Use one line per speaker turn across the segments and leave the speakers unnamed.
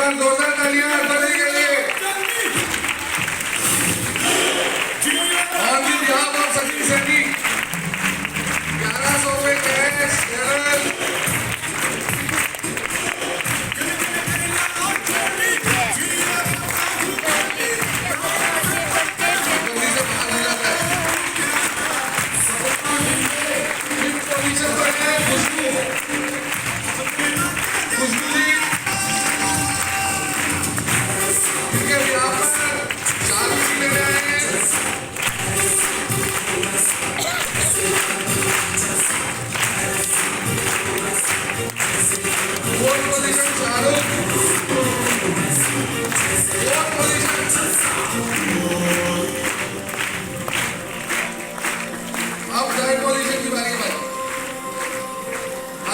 बार जोरदार तालियां सभी के लिए। On behalf of Sachin Sethi 1100 रुपए cash Kerala.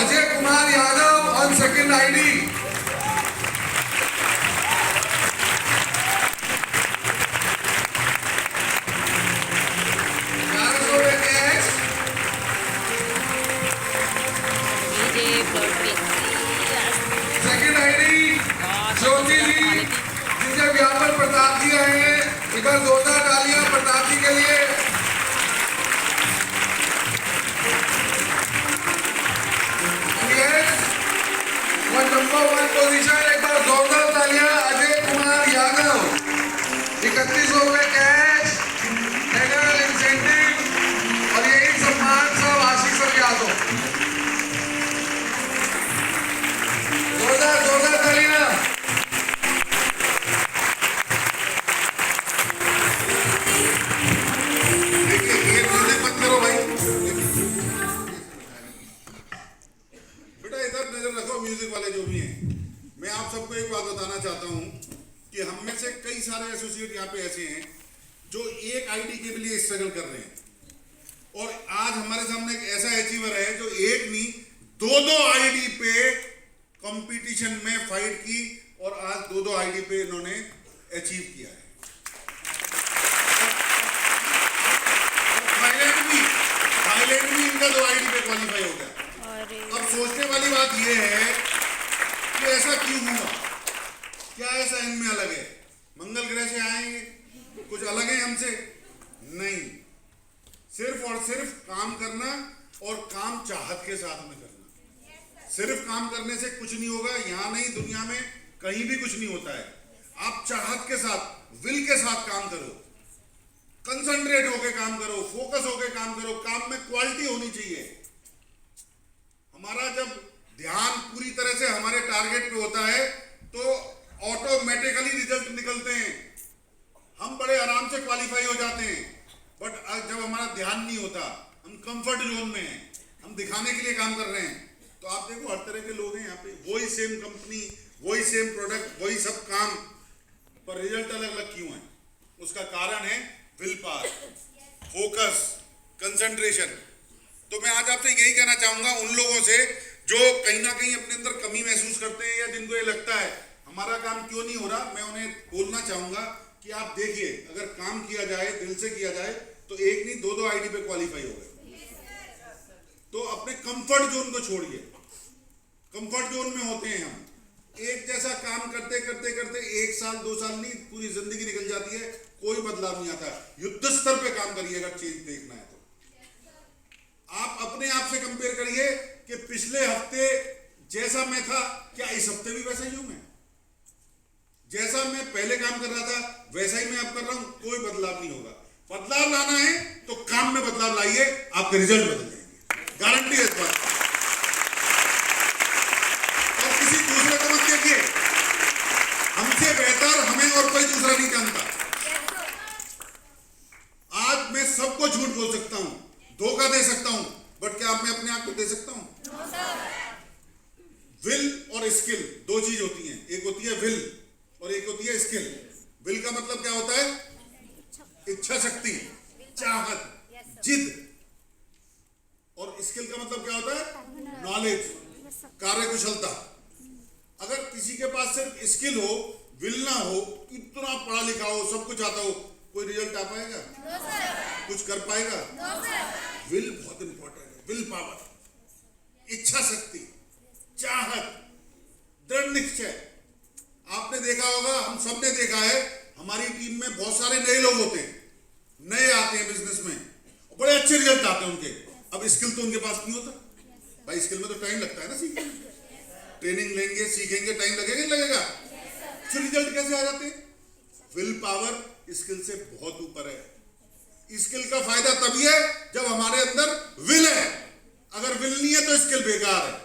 Ajay Kumar Yadav on second ID. Second ID Jyoti ji, जिनसे व्यापार प्रताप जी आए हैं, एक बार जोरदार तालियां प्रताप जी के लिए। नंबर 1 पोजीशन, एक बार जोरदार तालियां अजय कुमार यादव। 3100 रुपए कैश एनुअल इंसेंटिव और यही सम्मान सब आशीष सर के हाथों। जोरदार जोरदार तालियां। देखिए ये म्यूजिक मत करो भाई, बेटा इधर नजर रखो। म्यूजिक वाले जो भी हैं, मैं आप सबको एक बात बताना चाहता हूं कि हम में से कई सारे एसोसिएट यहाँ पे ऐसे हैं जो एक आईडी के लिए स्ट्रगल कर रहे हैं, और आज हमारे सामने एक ऐसा अचीवर है जो एक नहीं दो आईडी पे कंपटीशन में फाइट की और आज दो आईडी पे इन्होंने अचीव किया है। थाईलैंड भी इनका 2 आईडी पे क्वालिफाई हो गया। अब सोचने वाली बात यह है कि ऐसा क्यों हुआ, क्या ऐसा इनमें अलग है? मंगल ग्रह से आएंगे, कुछ अलग है हमसे? नहीं, सिर्फ और सिर्फ काम करना और काम चाहत के साथ में करना। सिर्फ काम करने से कुछ नहीं होगा, यहां नहीं दुनिया में कहीं भी कुछ नहीं होता है। आप चाहत के साथ, विल के साथ काम करो, कंसंट्रेट होकर काम करो, फोकस होकर काम करो, काम में क्वालिटी होनी चाहिए। हमारा जब ध्यान पूरी तरह से हमारे टारगेट पे होता है तो ऑटोमेटिकली रिजल्ट निकलते हैं, हम बड़े आराम से क्वालिफाई हो जाते हैं। बट जब हमारा ध्यान नहीं होता, हम कंफर्ट जोन में हैं, हम दिखाने के लिए काम कर रहे हैं, तो आप देखो हर तरह के लोग हैं यहाँ पे, वही सेम कंपनी, वही सेम प्रोडक्ट, वही सब काम, पर रिजल्ट अलग अलग क्यों है? उसका कारण है विल पावर, फोकस, कंसंट्रेशन। तो मैं आज आपसे यही कहना चाहूंगा उन लोगों से जो कहीं ना कहीं अपने अंदर कमी महसूस करते हैं या जिनको ये लगता है हमारा काम क्यों नहीं हो रहा, मैं उन्हें बोलना चाहूंगा कि आप देखिए, अगर काम किया जाए, दिल से किया जाए, तो एक नहीं दो आईडी पे क्वालिफाई हो गए। तो अपने कंफर्ट जोन को छोड़िए। कंफर्ट जोन में होते हैं हम, एक जैसा काम करते करते करते 1 साल 2 साल नहीं, पूरी जिंदगी निकल जाती है, कोई बदलाव नहीं आता। युद्ध स्तर पे काम करिए अगर चेंज देखना है तो। आप अपने आप से कंपेयर करिए कि पिछले हफ्ते जैसा मैं था, क्या इस हफ्ते भी वैसा ही हूं मैं? जैसा मैं पहले काम कर रहा था वैसा ही मैं अब कर रहा हूं, कोई बदलाव नहीं होगा। बदलाव लाना है तो काम में बदलाव लाइए, आपके रिजल्ट बदल जाएंगे, गारंटी है इस बात। और किसी दूसरे को मत देखिए, हमसे बेहतर हमें और कोई दूसरा नहीं जानता। आज मैं सबको झूठ बोल सकता हूं, धोखा दे सकता हूं, बट क्या मैं अपने आप को दे सकता हूं? विल और स्किल 2 चीज होती हैं, एक होती है विल और एक होती है स्किल। विल का मतलब क्या होता है? इच्छा शक्ति, चाहत, जिद। और स्किल का मतलब क्या होता है? नॉलेज, कार्य कुशलता। अगर किसी के पास सिर्फ स्किल हो, विल ना हो, इतना पढ़ा लिखा हो, सब कुछ आता हो, कोई रिजल्ट आ पाएगा? कुछ कर पाएगा? विल बहुत इंपॉर्टेंट है। विल पावर, इच्छा शक्ति, चाहत, दृढ़ निश्चय। आप देखा होगा, हम सब ने देखा है, हमारी टीम में बहुत सारे नए लोग होते हैं, नए आते हैं बिजनेस में, बड़े अच्छे रिजल्ट आते हैं उनके। अब स्किल तो उनके पास नहीं होता भाई, स्किल में तो टाइम लगता है ना सीखने में। ट्रेनिंग लेंगे, सीखेंगे, टाइम लगेगा नहीं लगेगा? फिर रिजल्ट कैसे आ जाते हैं? विल पावर स्किल से बहुत ऊपर है। स्किल का फायदा तभी है जब हमारे अंदर विल है। अगर विल नहीं है तो स्किल बेकार है।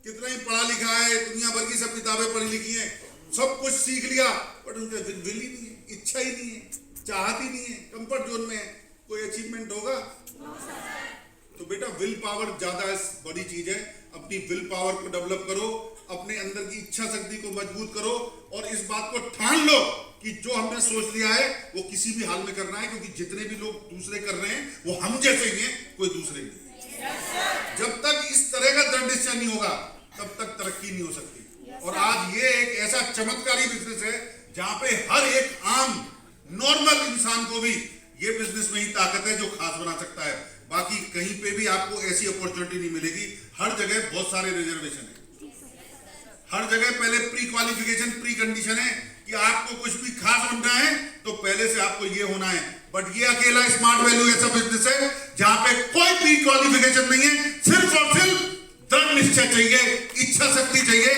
कितना ही पढ़ा लिखा है, दुनिया भर की सब किताबें पढ़ी लिखी हैं, सब कुछ सीख लिया, बट उनका विल ही नहीं है, इच्छा ही नहीं है, चाहत ही नहीं है, कंफर्ट जोन में है, कोई अचीवमेंट होगा? तो बेटा विल पावर ज्यादा बड़ी चीज है। अपनी विल पावर को डेवलप करो, अपने अंदर की इच्छा शक्ति को मजबूत करो, और इस बात को ठान लो कि जो हमने सोच लिया है वो किसी भी हाल में करना है, क्योंकि जितने भी लोग दूसरे कर रहे हैं वो हम जैसे ही हैं, कोई दूसरे नहीं। जब तक इस तरह का दृढ़ निश्चय नहीं होगा तब तक तरक्की नहीं हो सकती। और आज ये एक ऐसा चमत्कारी बिजनेस है जहां पे हर एक आम नॉर्मल इंसान को भी ये बिजनेस में ही ताकत है जो खास बना सकता है। बाकी कहीं पे भी आपको ऐसी अपॉर्चुनिटी नहीं मिलेगी। हर जगह बहुत सारे रिजर्वेशन है, हर जगह पहले प्री क्वालिफिकेशन, प्री कंडीशन है कि आपको कुछ भी खास बनना है तो पहले से आपको ये होना है। बट ये अकेला स्मार्ट वैल्यू ऐसा बिजनेस है जहां पे कोई प्री क्वालिफिकेशन नहीं है, सिर्फ और सिर्फ दृढ़ निश्चय चाहिए, इच्छा शक्ति चाहिए,